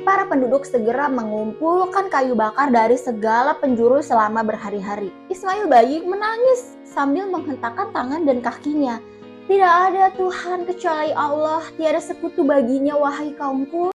para penduduk segera mengumpulkan kayu bakar dari segala penjuru selama berhari-hari. Ismail bayi menangis sambil menghentakkan tangan dan kakinya. Tidak ada Tuhan kecuali Allah, tiada sekutu baginya wahai kaumku.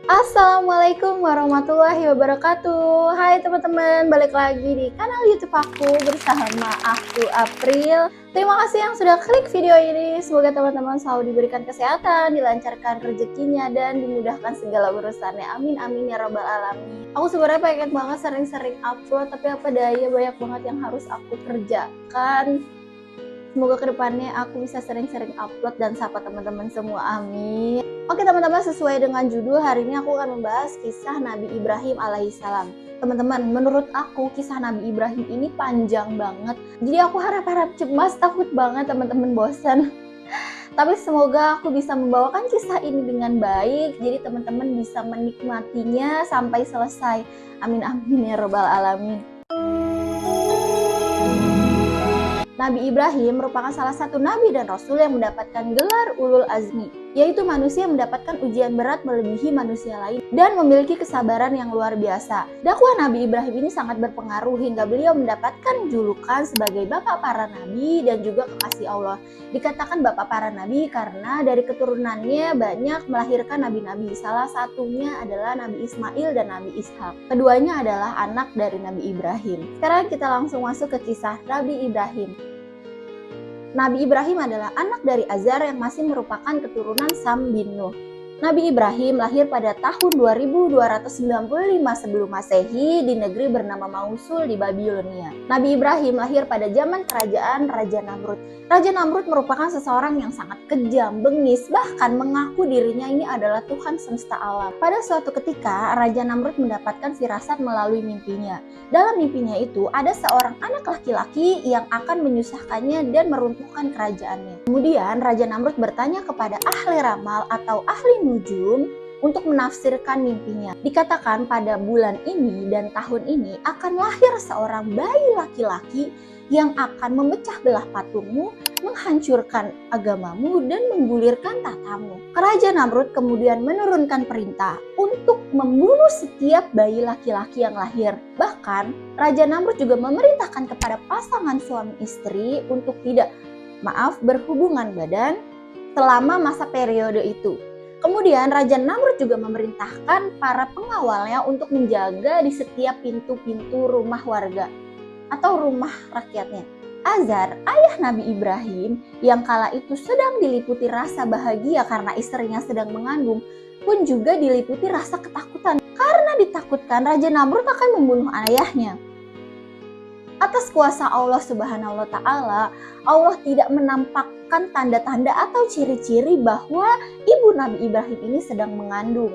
Assalamualaikum warahmatullahi wabarakatuh. Hai teman-teman, balik lagi di kanal YouTube aku bersama aku April. Terima kasih yang sudah klik video ini. Semoga teman-teman selalu diberikan kesehatan, dilancarkan rezekinya, dan dimudahkan segala urusannya. Amin amin ya robbal alamin. Aku sebenarnya pengen banget sering-sering upload, tapi apa daya banyak banget yang harus aku kerjakan. Semoga kedepannya aku bisa sering-sering upload dan sapa teman-teman semua, amin. Oke teman-teman, sesuai dengan judul, hari ini aku akan membahas kisah Nabi Ibrahim alaihissalam. Teman-teman, menurut aku kisah Nabi Ibrahim ini panjang banget. Jadi aku harap-harap cemas, takut banget teman-teman bosan. Tapi semoga aku bisa membawakan kisah ini dengan baik, jadi teman-teman bisa menikmatinya sampai selesai. Amin amin ya robbal alamin. Nabi Ibrahim merupakan salah satu nabi dan rasul yang mendapatkan gelar ulul azmi, yaitu manusia yang mendapatkan ujian berat melebihi manusia lain dan memiliki kesabaran yang luar biasa. Dakwah Nabi Ibrahim ini sangat berpengaruh hingga beliau mendapatkan julukan sebagai bapak para nabi dan juga kekasih Allah. Dikatakan bapak para nabi karena dari keturunannya banyak melahirkan nabi-nabi. Salah satunya adalah Nabi Ismail dan Nabi Ishak. Keduanya adalah anak dari Nabi Ibrahim. Sekarang kita langsung masuk ke kisah Nabi Ibrahim. Nabi Ibrahim adalah anak dari Azar yang masih merupakan keturunan Sam bin Nuh. Nabi Ibrahim lahir pada tahun 2295 sebelum Masehi di negeri bernama Mausul di Babilonia. Nabi Ibrahim lahir pada zaman kerajaan Raja Namrud. Raja Namrud merupakan seseorang yang sangat kejam, bengis, bahkan mengaku dirinya ini adalah Tuhan semesta alam. Pada suatu ketika, Raja Namrud mendapatkan firasat melalui mimpinya. Dalam mimpinya itu, ada seorang anak laki-laki yang akan menyusahkannya dan meruntuhkan kerajaannya. Kemudian, Raja Namrud bertanya kepada ahli ramal atau ahli nujum untuk menafsirkan mimpinya. Dikatakan pada bulan ini dan tahun ini akan lahir seorang bayi laki-laki yang akan memecah belah patungmu, menghancurkan agamamu, dan menggulirkan tahtamu. Raja Namrud kemudian menurunkan perintah untuk membunuh setiap bayi laki-laki yang lahir. Bahkan, Raja Namrud juga memerintahkan kepada pasangan suami istri untuk tidak berhubungan badan selama masa periode itu. Kemudian Raja Namrud juga memerintahkan para pengawalnya untuk menjaga di setiap pintu-pintu rumah warga atau rumah rakyatnya. Azar, ayah Nabi Ibrahim, yang kala itu sedang diliputi rasa bahagia karena istrinya sedang mengandung, pun juga diliputi rasa ketakutan karena ditakutkan Raja Namrud akan membunuh ayahnya. Atas kuasa Allah Subhanahu wa Ta'ala, Allah tidak menampakkan tanda-tanda atau ciri-ciri bahwa ibu Nabi Ibrahim ini sedang mengandung.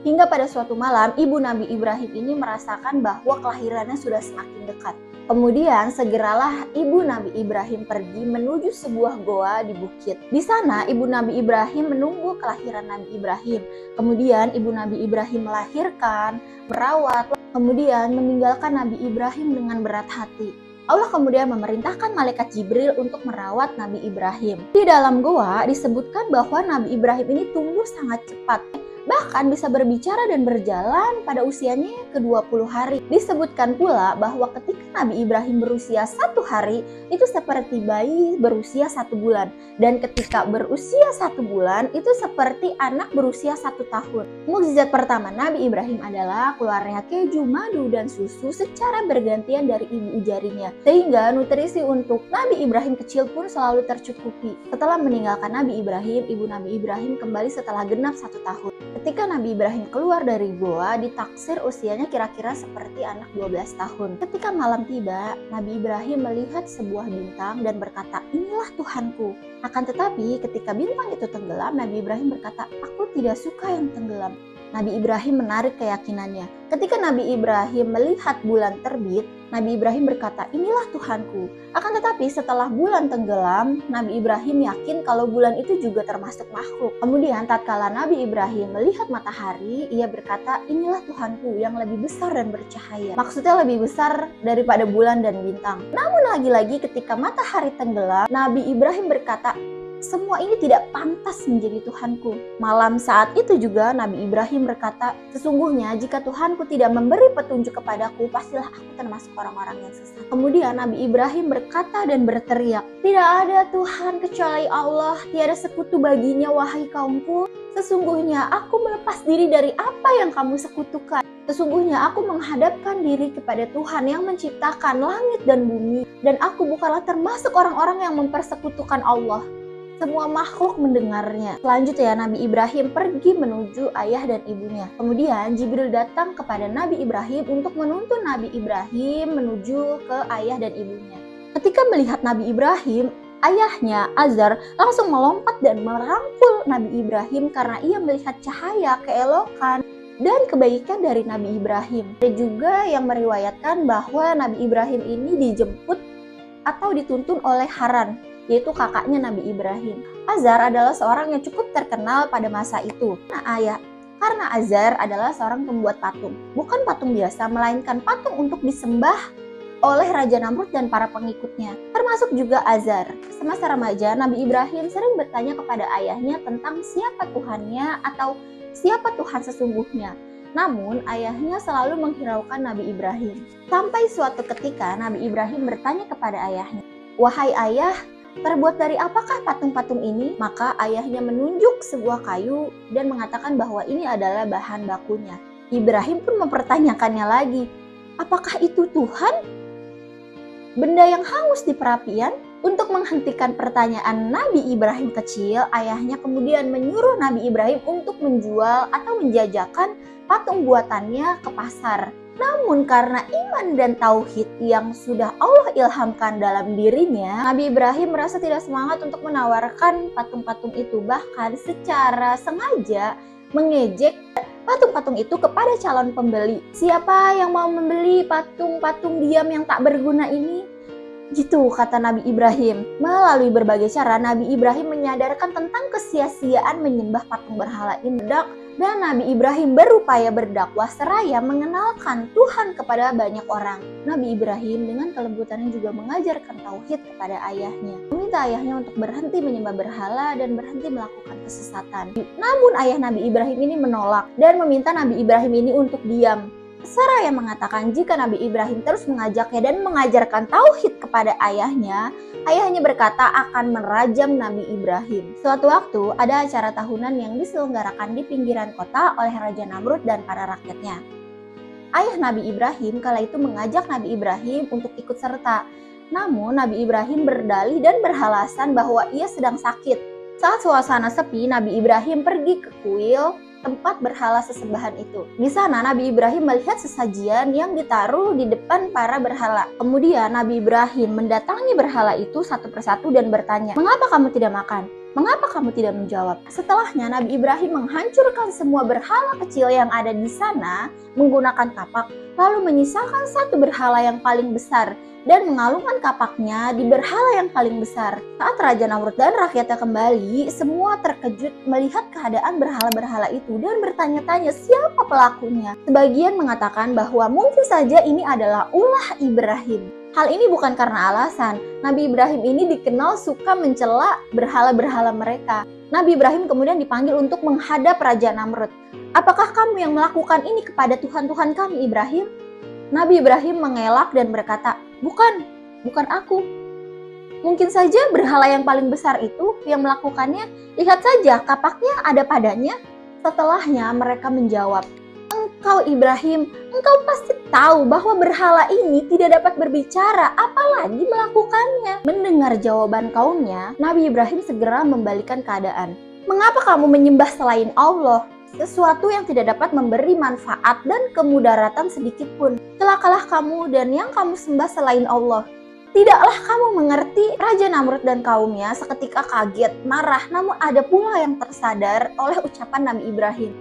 Hingga pada suatu malam, ibu Nabi Ibrahim ini merasakan bahwa kelahirannya sudah semakin dekat. Kemudian segeralah ibu Nabi Ibrahim pergi menuju sebuah goa di bukit. Di sana ibu Nabi Ibrahim menunggu kelahiran Nabi Ibrahim. Kemudian ibu Nabi Ibrahim melahirkan, merawat, kemudian meninggalkan Nabi Ibrahim dengan berat hati. Allah kemudian memerintahkan malaikat Jibril untuk merawat Nabi Ibrahim. Di dalam goa disebutkan bahwa Nabi Ibrahim ini tumbuh sangat cepat. Bahkan bisa berbicara dan berjalan pada usianya ke-20 hari. Disebutkan pula bahwa ketika Nabi Ibrahim berusia 1 hari, itu seperti bayi berusia 1 bulan. Dan ketika berusia 1 bulan, itu seperti anak berusia 1 tahun. Mukjizat pertama Nabi Ibrahim adalah keluarnya keju, madu, dan susu secara bergantian dari ibu jarinya. Sehingga nutrisi untuk Nabi Ibrahim kecil pun selalu tercukupi. Setelah meninggalkan Nabi Ibrahim, ibu Nabi Ibrahim kembali setelah genap 1 tahun. Ketika Nabi Ibrahim keluar dari goa, ditaksir usianya kira-kira seperti anak 12 tahun. Ketika malam tiba, Nabi Ibrahim melihat sebuah bintang dan berkata, "Inilah Tuhanku." Akan tetapi ketika bintang itu tenggelam, Nabi Ibrahim berkata, "Aku tidak suka yang tenggelam." Nabi Ibrahim menarik keyakinannya. Ketika Nabi Ibrahim melihat bulan terbit, Nabi Ibrahim berkata, "Inilah Tuhanku." Akan tetapi setelah bulan tenggelam, Nabi Ibrahim yakin kalau bulan itu juga termasuk makhluk. Kemudian tatkala Nabi Ibrahim melihat matahari, ia berkata, "Inilah Tuhanku yang lebih besar dan bercahaya." Maksudnya lebih besar daripada bulan dan bintang. Namun lagi-lagi ketika matahari tenggelam, Nabi Ibrahim berkata, Semua ini tidak pantas menjadi Tuhanku. Malam saat itu juga Nabi Ibrahim berkata, sesungguhnya jika Tuhanku tidak memberi petunjuk kepadaku, pastilah aku termasuk orang-orang yang sesat. Kemudian Nabi Ibrahim berkata dan berteriak, tidak ada Tuhan kecuali Allah, tiada sekutu baginya wahai kaumku. Sesungguhnya aku melepas diri dari apa yang kamu sekutukan. Sesungguhnya aku menghadapkan diri kepada Tuhan yang menciptakan langit dan bumi, dan aku bukanlah termasuk orang-orang yang mempersekutukan Allah. Semua makhluk mendengarnya. Selanjutnya Nabi Ibrahim pergi menuju ayah dan ibunya. Kemudian Jibril datang kepada Nabi Ibrahim untuk menuntun Nabi Ibrahim menuju ke ayah dan ibunya. Ketika melihat Nabi Ibrahim, ayahnya Azar langsung melompat dan merangkul Nabi Ibrahim karena ia melihat cahaya, keelokan, dan kebaikan dari Nabi Ibrahim. Ada juga yang meriwayatkan bahwa Nabi Ibrahim ini dijemput atau dituntun oleh Haran, yaitu kakaknya Nabi Ibrahim. Azar adalah seorang yang cukup terkenal pada masa itu. Karena Azar adalah seorang pembuat patung. Bukan patung biasa, melainkan patung untuk disembah oleh Raja Namrud dan para pengikutnya. Termasuk juga Azar. Semasa remaja, Nabi Ibrahim sering bertanya kepada ayahnya tentang siapa Tuhannya atau siapa Tuhan sesungguhnya. Namun, ayahnya selalu menghiraukan Nabi Ibrahim. Sampai suatu ketika, Nabi Ibrahim bertanya kepada ayahnya, wahai ayah, terbuat dari apakah patung-patung ini? Maka ayahnya menunjuk sebuah kayu dan mengatakan bahwa ini adalah bahan bakunya. Ibrahim pun mempertanyakannya lagi, apakah itu Tuhan? Benda yang hangus di perapian? Untuk menghentikan pertanyaan Nabi Ibrahim kecil, ayahnya kemudian menyuruh Nabi Ibrahim untuk menjual atau menjajakan patung buatannya ke pasar. Namun karena iman dan tauhid yang sudah Allah ilhamkan dalam dirinya, Nabi Ibrahim merasa tidak semangat untuk menawarkan patung-patung itu, bahkan secara sengaja mengejek patung-patung itu kepada calon pembeli. Siapa yang mau membeli patung-patung diam yang tak berguna ini? Gitu kata Nabi Ibrahim. Melalui berbagai cara, Nabi Ibrahim menyadarkan tentang kesia-siaan menyembah patung berhala ini. Dan Nabi Ibrahim berupaya berdakwah seraya mengenalkan Tuhan kepada banyak orang. Nabi Ibrahim dengan kelembutannya juga mengajarkan tauhid kepada ayahnya. Meminta ayahnya untuk berhenti menyembah berhala dan berhenti melakukan kesesatan. Namun ayah Nabi Ibrahim ini menolak dan meminta Nabi Ibrahim ini untuk diam. Seraya mengatakan jika Nabi Ibrahim terus mengajaknya dan mengajarkan tauhid kepada ayahnya berkata akan merajam Nabi Ibrahim. Suatu waktu ada acara tahunan yang diselenggarakan di pinggiran kota oleh Raja Namrud dan para rakyatnya. Ayah Nabi Ibrahim kala itu mengajak Nabi Ibrahim untuk ikut serta. Namun Nabi Ibrahim berdalih dan beralasan bahwa ia sedang sakit. Saat suasana sepi, Nabi Ibrahim pergi ke kuil tempat berhala sesembahan itu. Di sana Nabi Ibrahim melihat sesajian yang ditaruh di depan para berhala. Kemudian Nabi Ibrahim mendatangi berhala itu satu persatu dan bertanya, "Mengapa kamu tidak makan? Mengapa kamu tidak menjawab?" Setelahnya Nabi Ibrahim menghancurkan semua berhala kecil yang ada di sana menggunakan kapak, lalu menyisakan satu berhala yang paling besar dan mengalungkan kapaknya di berhala yang paling besar. Saat Raja Namrud dan rakyatnya kembali, semua terkejut melihat keadaan berhala-berhala itu dan bertanya-tanya siapa pelakunya. Sebagian mengatakan bahwa mungkin saja ini adalah ulah Ibrahim. Hal ini bukan karena alasan. Nabi Ibrahim ini dikenal suka mencela berhala-berhala mereka. Nabi Ibrahim kemudian dipanggil untuk menghadap Raja Namrud. "Apakah kamu yang melakukan ini kepada Tuhan-Tuhan kami, Ibrahim?" Nabi Ibrahim mengelak dan berkata, Bukan aku. Mungkin saja berhala yang paling besar itu yang melakukannya. Lihat saja, kapaknya ada padanya." Setelahnya mereka menjawab, "Engkau Ibrahim, engkau pasti tahu bahwa berhala ini tidak dapat berbicara, apalagi melakukannya." Mendengar jawaban kaumnya, Nabi Ibrahim segera membalikkan keadaan. "Mengapa kamu menyembah selain Allah? Sesuatu yang tidak dapat memberi manfaat dan kemudaratan sedikit pun. Celakalah kamu dan yang kamu sembah selain Allah." Tidaklah kamu mengerti? Raja Namrud dan kaumnya seketika kaget, marah, namun ada pula yang tersadar oleh ucapan Nabi Ibrahim.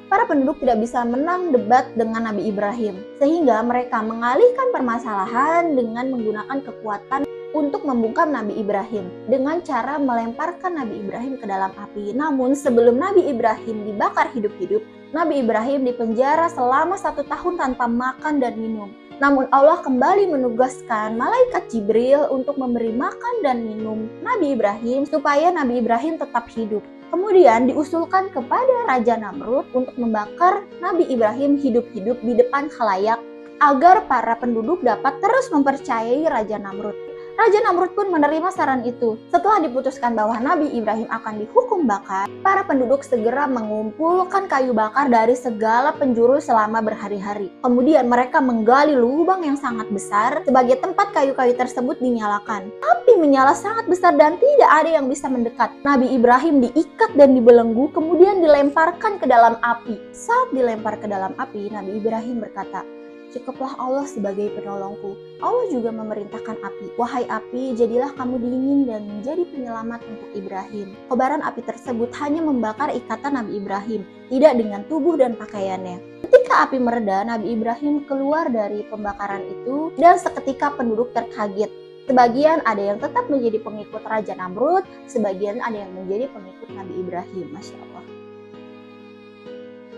Para penduduk tidak bisa menang debat dengan Nabi Ibrahim, sehingga mereka mengalihkan permasalahan dengan menggunakan kekuatan untuk membungkam Nabi Ibrahim dengan cara melemparkan Nabi Ibrahim ke dalam api. Namun sebelum Nabi Ibrahim dibakar hidup-hidup, Nabi Ibrahim dipenjara selama 1 tahun tanpa makan dan minum. Namun Allah kembali menugaskan malaikat Jibril untuk memberi makan dan minum Nabi Ibrahim supaya Nabi Ibrahim tetap hidup. Kemudian diusulkan kepada Raja Namrud untuk membakar Nabi Ibrahim hidup-hidup di depan khalayak agar para penduduk dapat terus mempercayai Raja Namrud. Raja Namrud pun menerima saran itu. Setelah diputuskan bahwa Nabi Ibrahim akan dihukum bakar, para penduduk segera mengumpulkan kayu bakar dari segala penjuru selama berhari-hari. Kemudian mereka menggali lubang yang sangat besar sebagai tempat kayu-kayu tersebut dinyalakan. Api menyala sangat besar dan tidak ada yang bisa mendekat. Nabi Ibrahim diikat dan dibelenggu, kemudian dilemparkan ke dalam api. Saat dilempar ke dalam api, Nabi Ibrahim berkata, "Cukuplah Allah sebagai penolongku." Allah juga memerintahkan api, "Wahai api, jadilah kamu dingin dan menjadi penyelamat untuk Ibrahim." Kobaran api tersebut hanya membakar ikatan Nabi Ibrahim, tidak dengan tubuh dan pakaiannya. Ketika api mereda, Nabi Ibrahim keluar dari pembakaran itu dan seketika penduduk terkaget. Sebagian ada yang tetap menjadi pengikut Raja Namrud, sebagian ada yang menjadi pengikut Nabi Ibrahim. Masya Allah.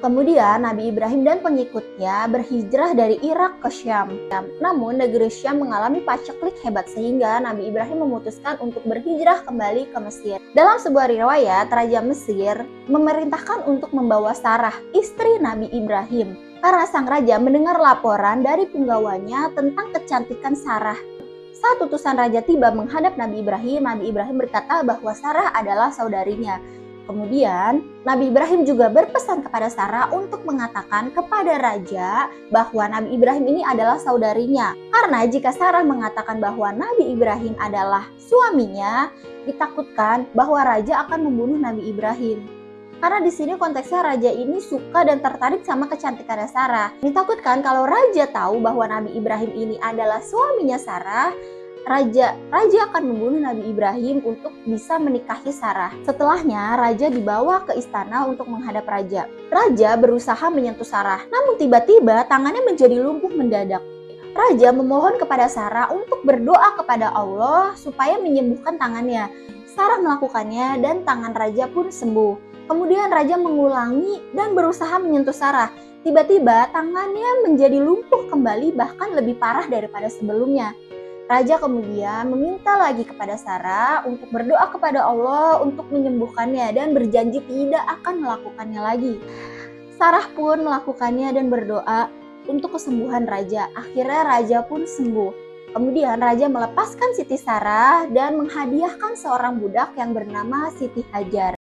Kemudian Nabi Ibrahim dan pengikutnya berhijrah dari Irak ke Syam. Namun negeri Syam mengalami paceklik hebat sehingga Nabi Ibrahim memutuskan untuk berhijrah kembali ke Mesir. Dalam sebuah riwayat, Raja Mesir memerintahkan untuk membawa Sarah, istri Nabi Ibrahim, karena sang raja mendengar laporan dari punggawanya tentang kecantikan Sarah. Saat utusan raja tiba menghadap Nabi Ibrahim berkata bahwa Sarah adalah saudarinya. Kemudian, Nabi Ibrahim juga berpesan kepada Sarah untuk mengatakan kepada raja bahwa Nabi Ibrahim ini adalah saudarinya. Karena jika Sarah mengatakan bahwa Nabi Ibrahim adalah suaminya, ditakutkan bahwa raja akan membunuh Nabi Ibrahim. Karena di sini konteksnya raja ini suka dan tertarik sama kecantikannya Sarah. Ditakutkan kalau raja tahu bahwa Nabi Ibrahim ini adalah suaminya Sarah, Raja akan membunuh Nabi Ibrahim untuk bisa menikahi Sarah. Setelahnya, raja dibawa ke istana untuk menghadap raja. Raja berusaha menyentuh Sarah, namun tiba-tiba tangannya menjadi lumpuh mendadak. Raja memohon kepada Sarah untuk berdoa kepada Allah supaya menyembuhkan tangannya. Sarah melakukannya dan tangan raja pun sembuh. Kemudian raja mengulangi dan berusaha menyentuh Sarah. Tiba-tiba tangannya menjadi lumpuh kembali, bahkan lebih parah daripada sebelumnya. Raja kemudian meminta lagi kepada Sarah untuk berdoa kepada Allah untuk menyembuhkannya dan berjanji tidak akan melakukannya lagi. Sarah pun melakukannya dan berdoa untuk kesembuhan raja. Akhirnya raja pun sembuh. Kemudian raja melepaskan Siti Sarah dan menghadiahkan seorang budak yang bernama Siti Hajar.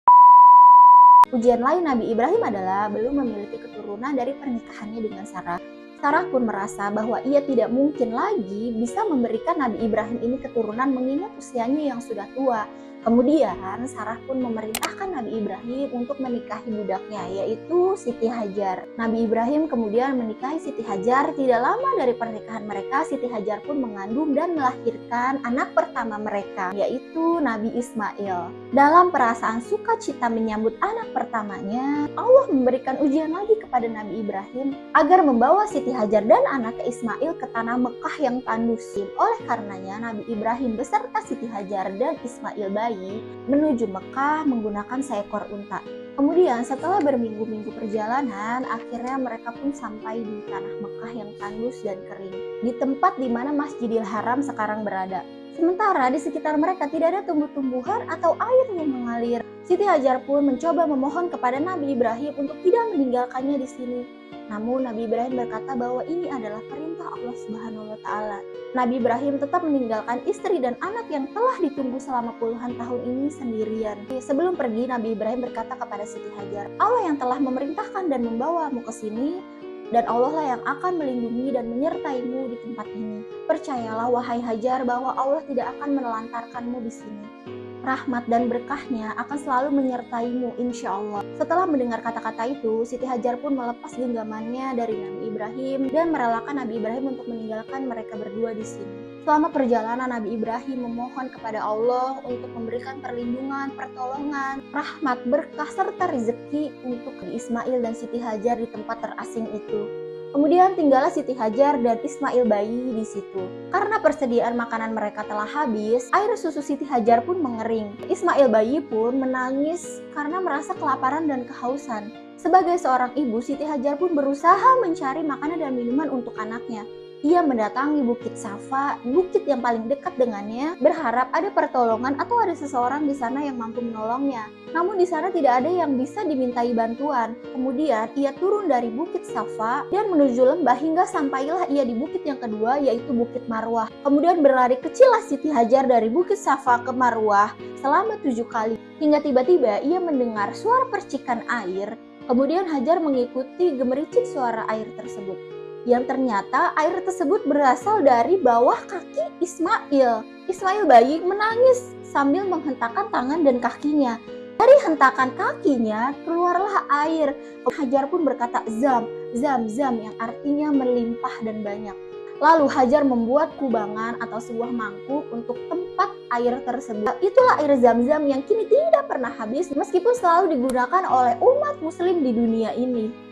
Ujian lain Nabi Ibrahim adalah belum memiliki keturunan dari pernikahannya dengan Sarah. Sarah pun merasa bahwa ia tidak mungkin lagi bisa memberikan Nabi Ibrahim ini keturunan mengingat usianya yang sudah tua. Kemudian Sarah pun memerintahkan Nabi Ibrahim untuk menikahi budaknya, yaitu Siti Hajar. Nabi Ibrahim kemudian menikahi Siti Hajar. Tidak lama dari pernikahan mereka, Siti Hajar pun mengandung dan melahirkan anak pertama mereka, yaitu Nabi Ismail. Dalam perasaan sukacita menyambut anak pertamanya, Allah memberikan ujian lagi kepada Nabi Ibrahim agar membawa Siti Hajar dan anaknya Ismail ke tanah Mekah yang tandus. Oleh karenanya, Nabi Ibrahim beserta Siti Hajar dan Ismail bayi menuju Mekah menggunakan seekor unta. Kemudian setelah berminggu-minggu perjalanan, akhirnya mereka pun sampai di tanah Mekah yang tandus dan kering, di tempat di mana Masjidil Haram sekarang berada. Sementara di sekitar mereka tidak ada tumbuh-tumbuhan atau air yang mengalir. Siti Hajar pun mencoba memohon kepada Nabi Ibrahim untuk tidak meninggalkannya di sini. Namun Nabi Ibrahim berkata bahwa ini adalah perintah Allah Subhanahu wa Ta'ala. Nabi Ibrahim tetap meninggalkan istri dan anak yang telah ditunggu selama puluhan tahun ini sendirian. Sebelum pergi, Nabi Ibrahim berkata kepada Siti Hajar, "Allah yang telah memerintahkan dan membawamu ke sini, dan Allah lah yang akan melindungi dan menyertaimu di tempat ini. Percayalah wahai Hajar bahwa Allah tidak akan menelantarkanmu di sini. Rahmat dan berkahnya akan selalu menyertaimu insya Allah." Setelah mendengar kata-kata itu, Siti Hajar pun melepas genggamannya dari Nabi Ibrahim dan merelakan Nabi Ibrahim untuk meninggalkan mereka berdua di sini. Selama perjalanan, Nabi Ibrahim memohon kepada Allah untuk memberikan perlindungan, pertolongan, rahmat, berkah, serta rezeki untuk Ismail dan Siti Hajar di tempat terasing itu. Kemudian tinggallah Siti Hajar dan Ismail bayi di situ. Karena persediaan makanan mereka telah habis, air susu Siti Hajar pun mengering. Ismail bayi pun menangis karena merasa kelaparan dan kehausan. Sebagai seorang ibu, Siti Hajar pun berusaha mencari makanan dan minuman untuk anaknya. Ia mendatangi Bukit Safa, bukit yang paling dekat dengannya, berharap ada pertolongan atau ada seseorang di sana yang mampu menolongnya. Namun di sana tidak ada yang bisa dimintai bantuan. Kemudian ia turun dari Bukit Safa dan menuju lembah hingga sampailah ia di bukit yang kedua, yaitu Bukit Marwah. Kemudian berlari kecillah Siti Hajar dari Bukit Safa ke Marwah selama 7 kali. Hingga tiba-tiba ia mendengar suara percikan air. Kemudian Hajar mengikuti gemericik suara air tersebut. Yang ternyata air tersebut berasal dari bawah kaki Ismail. Ismail bayi menangis sambil menghentakkan tangan dan kakinya. Dari hentakan kakinya keluarlah air. Hajar pun berkata zam, zam, zam yang artinya melimpah dan banyak. Lalu Hajar membuat kubangan atau sebuah mangkuk untuk tempat air tersebut. Itulah air zam-zam yang kini tidak pernah habis meskipun selalu digunakan oleh umat muslim di dunia ini.